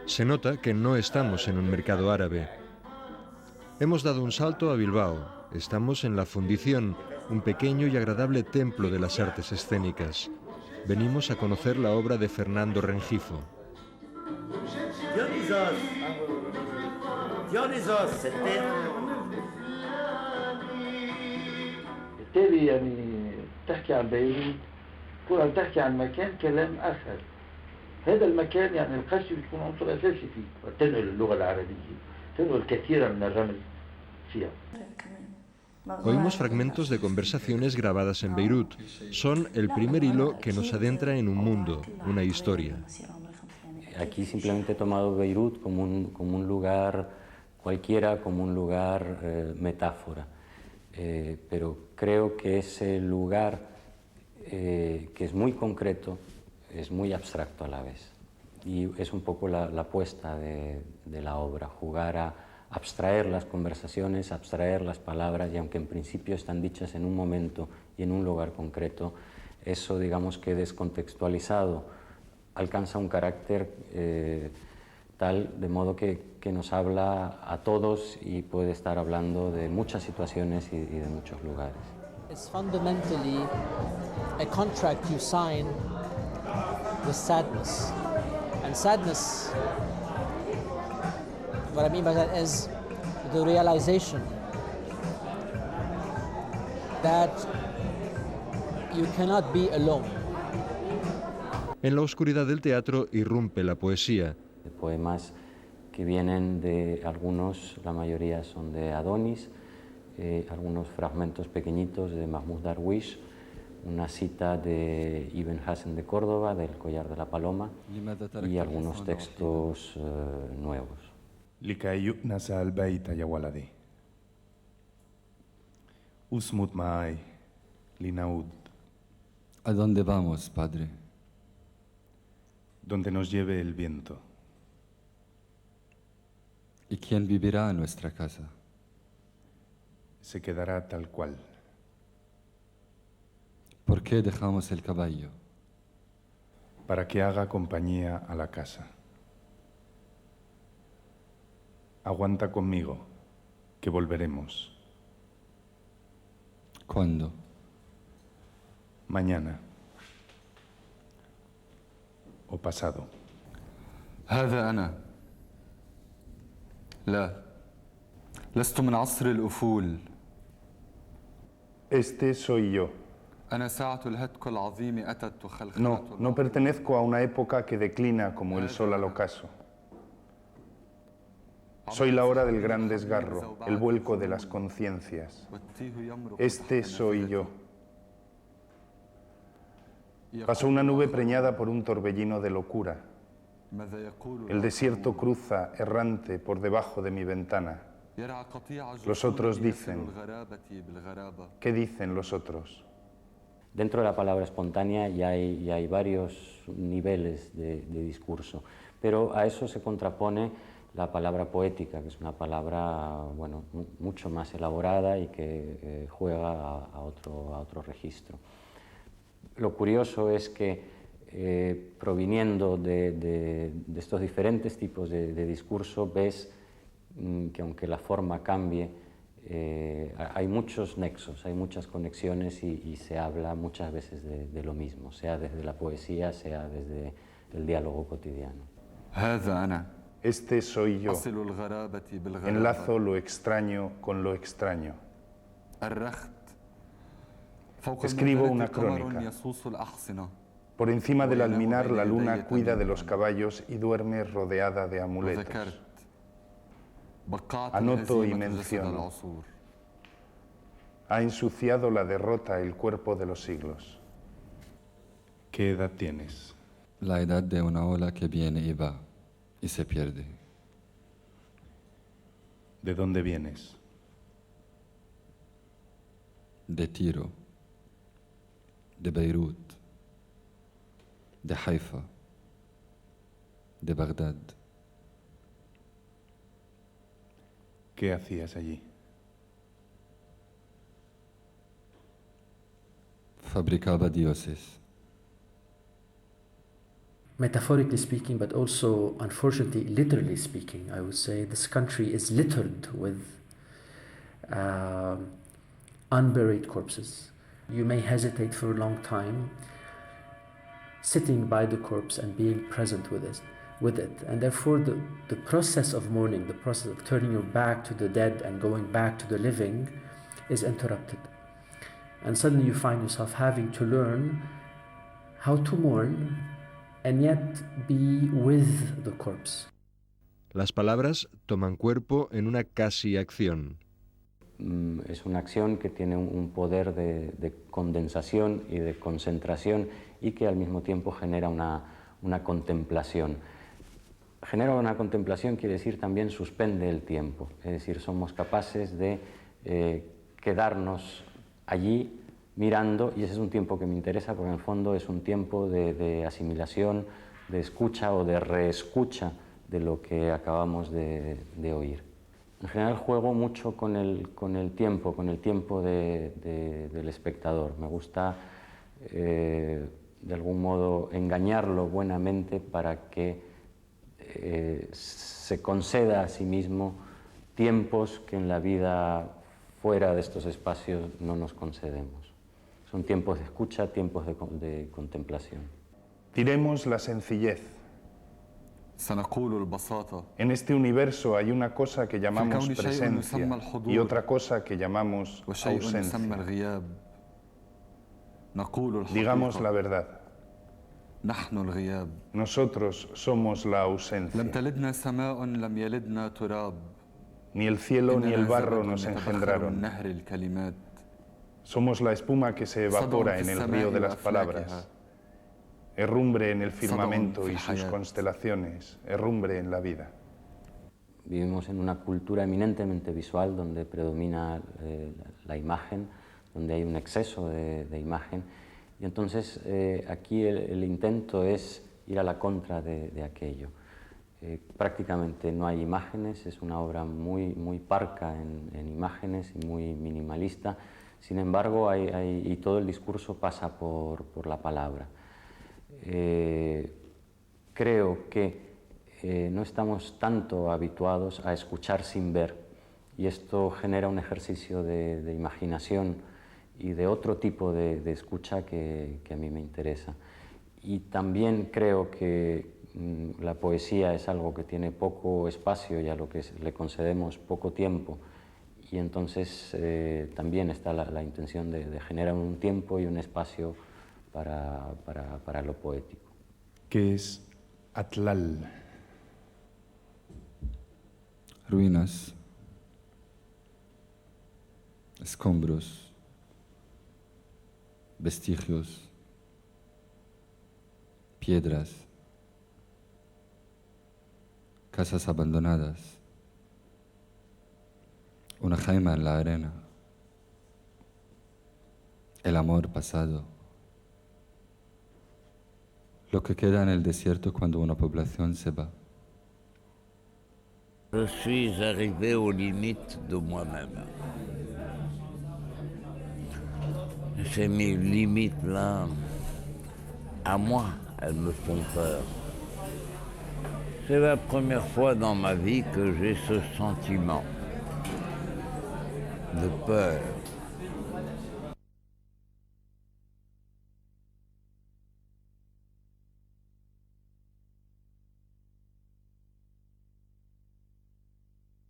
Se nota que no estamos en un mercado árabe. Hemos dado un salto a Bilbao. Estamos en La Fundición, un pequeño y agradable templo de las artes escénicas. Venimos a conocer la obra de Fernando Rengifo. بالتالي يعني تحكي عن بيروت تكون عم تحكي عن مكان كلام آخر. هذا المكان يعني القش بيكون عنصر أساسي فيه وتنقل اللغة العربية تنقل كثيرا من الرمز فيها. Oímos fragmentos de conversaciones grabadas en Beirut. Son el primer hilo que nos adentra en un mundo, una historia. Aquí simplemente he tomado Beirut como un lugar cualquiera, como un lugar metáfora. Pero creo que ese lugar, que es muy concreto, es muy abstracto a la vez. Y es un poco la apuesta de la obra, jugar a abstraer las conversaciones, abstraer las palabras, y aunque en principio están dichas en un momento y en un lugar concreto, eso, digamos que descontextualizado, alcanza un carácter tal, de modo que nos habla a todos y puede estar hablando de muchas situaciones y de muchos lugares. It's fundamentally a contract you sign with sadness. And sadness, what I mean by that is the realization that you cannot be alone. En la oscuridad del teatro irrumpe la poesía. De poemas que vienen de algunos, la mayoría son de Adonis, algunos fragmentos pequeñitos de Mahmoud Darwish, una cita de Ibn Hasan de Córdoba, del Collar de la Paloma, y algunos textos nuevos. لكي يؤنس البيت يا ولدي أصمت معي لنعود. ¿A dónde vamos, padre? Donde nos lleve el viento. ¿Y quién vivirá en nuestra casa? Se quedará tal cual. ¿Por qué dejamos el caballo? Para que haga compañía a la casa. Aguanta conmigo, que volveremos. ¿Cuándo? Mañana. O pasado. هذا أنا. لا. لست من عصر الأفول. Este soy yo. أنا ساعة الهتك العظيم أتت وخلخلت. No pertenezco a una época que declina como el sol al ocaso. Soy la hora del gran desgarro, el vuelco de las conciencias. Este soy yo. Pasó una nube preñada por un torbellino de locura. El desierto cruza, errante, por debajo de mi ventana. Los otros dicen. ¿Qué dicen los otros? Dentro de la palabra espontánea ya hay varios niveles de discurso, pero a eso se contrapone la palabra poética, que es una palabra, bueno, mucho más elaborada y que juega a otro registro. Lo curioso es que proviniendo de estos diferentes tipos de discurso, ves que aunque la forma cambie, hay muchos nexos, hay muchas conexiones y se habla muchas veces de lo mismo, sea desde la poesía, sea desde el diálogo cotidiano. هذا أنا. Este soy yo. أصل الغرابة بالغرابة. Enlazo lo extraño con lo extraño. الرخت. فوق Escribo المنبرة una قمر crónica. يصوص الأحصنة. Por encima del alminar la luna cuida de los caballos y duerme rodeada de amuletos. وذكرت. بقعت Anoto y الهزيمة جسد menciono. العصور. Ha ensuciado la derrota el cuerpo de los siglos. ¿Qué edad tienes? La edad de una ola que viene y va y se pierde. ¿De dónde vienes? De Tiro, de Beirut, de Haifa, de Bagdad. ¿Qué hacías allí? Fabricaba dioses. metaphorically speaking, but also, unfortunately, literally speaking, I would say this country is littered with unburied corpses. You may hesitate for a long time sitting by the corpse and being present with it. And therefore the process of mourning, the process of turning your back to the dead and going back to the living is interrupted. And suddenly you find yourself having to learn how to mourn and yet be with the corpse. Las palabras toman cuerpo en una casi acción. Es una acción que tiene un poder de condensación y de concentración y que al mismo tiempo genera una contemplación. Genera una contemplación quiere decir también suspende el tiempo, es decir, somos capaces de quedarnos allí mirando, y ese es un tiempo que me interesa porque en el fondo es un tiempo de asimilación, de escucha o de reescucha de lo que acabamos de oír. En general juego mucho con el tiempo del espectador. Me gusta de algún modo engañarlo buenamente para que se conceda a sí mismo tiempos que en la vida fuera de estos espacios no nos concedemos. Son tiempos de escucha, tiempos de contemplación. Diremos la sencillez. En este universo hay una cosa que llamamos presencia y otra cosa que llamamos ausencia. Digamos la verdad. Nosotros somos la ausencia. Ni el cielo ni el barro nos engendraron. Somos la espuma que se evapora en el río de las palabras. Herrumbre en el firmamento y sus constelaciones, herrumbre en la vida. Vivimos en una cultura eminentemente visual donde predomina la imagen, donde hay un exceso de imagen, y entonces aquí el intento es ir a la contra de aquello. Prácticamente no hay imágenes, es una obra muy parca en imágenes y muy minimalista, sin embargo y todo el discurso pasa por la palabra. Creo que no estamos tanto habituados a escuchar sin ver, y esto genera un ejercicio de imaginación y de otro tipo de escucha que a mí me interesa. Y también creo que la poesía es algo que tiene poco espacio y a lo que le concedemos poco tiempo, y entonces también está la intención de generar un tiempo y un espacio para lo poético. ¿Qué es Atlal? Ruinas, escombros, vestigios, piedras, casas abandonadas, una jaima en la arena, el amor pasado, lo que queda en el desierto cuando una población se va. Je suis arrivé aux limites de moi-même. Ces limites-là, à moi, elles me font peur. C'est la première fois dans ma vie que j'ai ce sentiment de peur.